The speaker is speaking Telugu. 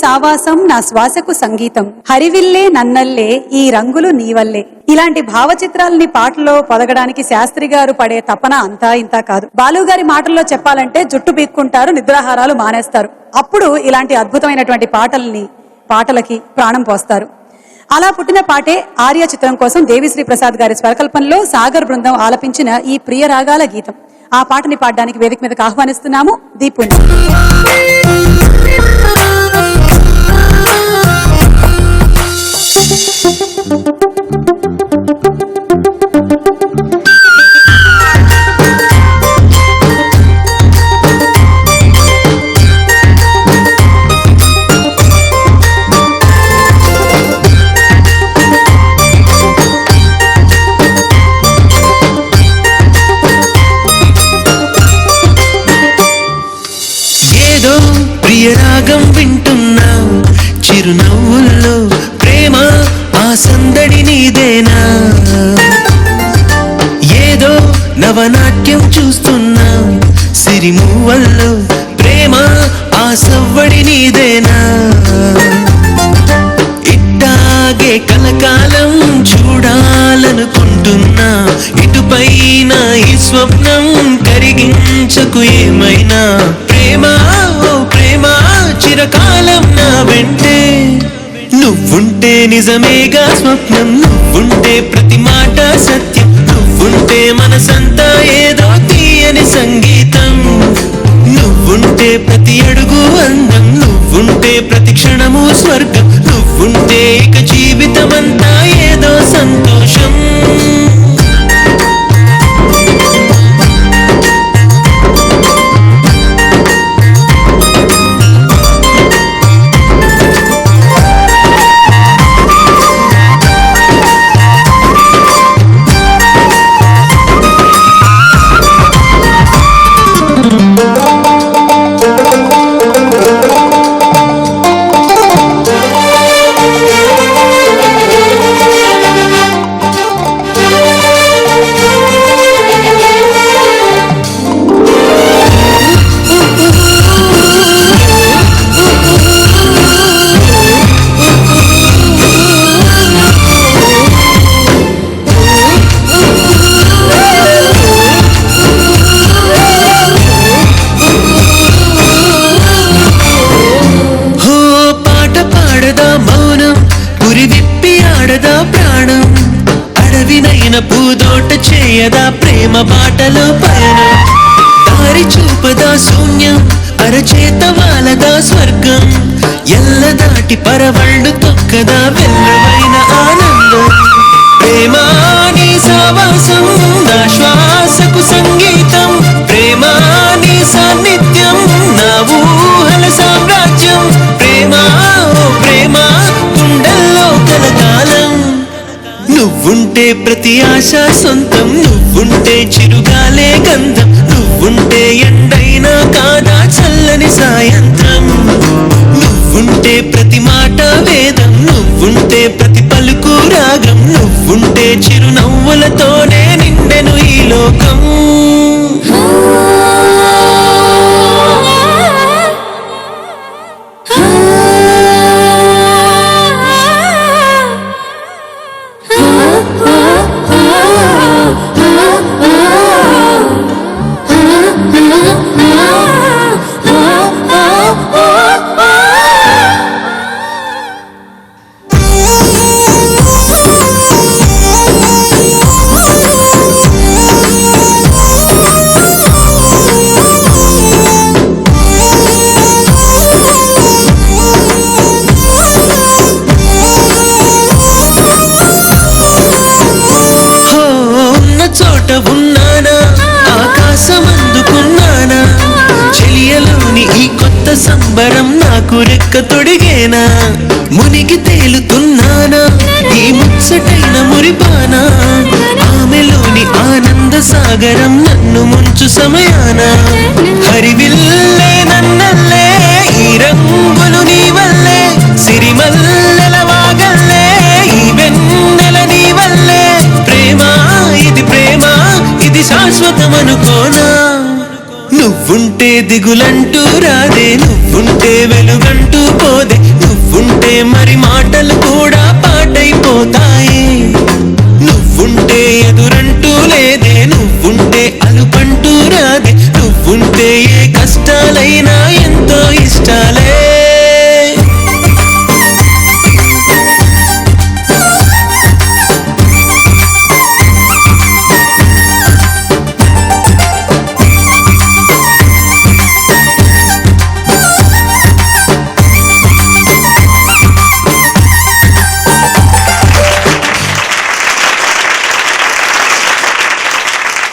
సావాసం నా శ్వాసకు సంగీతం, హరివిల్లే నన్నల్లే ఈ రంగులు నీవల్లే. ఇలాంటి భావచిత్రాలని పాటల్లో పొదగడానికి శాస్త్రి గారు పడే తపన అంతా ఇంతా కాదు. బాలుగారి మాటల్లో చెప్పాలంటే జుట్టు పీక్కుంటారు, నిద్రాహారాలు మానేస్తారు. అప్పుడు ఇలాంటి అద్భుతమైనటువంటి పాటలకి ప్రాణం పోస్తారు. అలా పుట్టిన పాటే ఆర్య చిత్రం కోసం దేవిశ్రీ ప్రసాద్ గారి స్వరకల్పనలో సాగర్ బృందం ఆలపించిన ఈ ప్రియ రాగాల గీతం. ఆ పాటని పాడడానికి వేదిక మీదకి ఆహ్వానిస్తున్నాము దీపుని. రాగం వింటున్నా చిరునవ్వుల్లో ప్రేమ ఆ సందడి నీదేనా, ఏదో నవనాట్యం చూస్తున్నా సిరిమూవల్లో ప్రేమ ఆ సవ్వడి నీదేనా. ఇట్టాగే కలకాలం చూడాలనుకుంటున్నా, ఇటుపైన ఈ స్వప్నం కరిగించకు ఏమైనా. ప్రేమ ఓ ప్రేమ చిరకాలం నా వెంటే, నువ్వుంటే నిజమేగా స్వప్నం, నువ్వుంటే ప్రతి మాట సత్యం, నువ్వుంటే మనసంతా ఏదో తీయని సంగీతం, నువ్వుంటే ప్రతి అడుగు అందం, నువ్వుంటే ప్రతి క్షణము స్వర్గం, నువ్వుంటే ఇక జీవితమంతా ఏదో సంతోషం. పూదోట చేయదా ప్రేమ బాటలో పయనం, దారి చూపదా శూన్యం, అరచేత వాలదా స్వర్గం, ఎల్ల దాటి పరవళ్ళు తొక్కదా వెల్లువైన ఆనందం. ప్రేమ నీ సావాసం నా శ్వాసకు సంగీతం, ప్రేమ నీ సాన్నిధ్యం నా ఊహల సామ్రాజ్యం, ప్రేమ ఓ ప్రేమ గుండెల్లో కలకాలం. నువ్వుంటే ప్రతి ఆశ సొంతం, నువ్వుంటే చిరుగాలే గంధం, నువ్వుంటే ఎండైనా కాదా చల్లని సాయంత్రం, నువ్వుంటే ప్రతి మాట వేదం, నువ్వుంటే ప్రతి పలుకు రాగం, నువ్వుంటే చిరునవ్వులతోనే నిండెను ఈ లోకం. ఉన్నానా ఆకాశమందుకున్నానా, చెలియలోని ఈ కొత్త సంబరం నాకు రెక్క తొడిగేనా, మునిగి తేలుతున్నానా ఈ ముచ్చటైన మురిపానా, ఆమెలోని ఆనంద సాగరం నన్ను ముంచు సమయాన. హరివిల్లే నన్నల్లే ఈ రంగులు నీ వల్లే, సిరిమల్లెల వాగల్లే ఈ వెన్నెల నీ వల్లే. ప్రేమ ఇది ప్రేమ ఇది శాశ్వతమనుకోనా, నువ్వుంటే దిగులంటూ రాదే, నువ్వుంటే వెలుగంటూ పోదే, ప్రేమ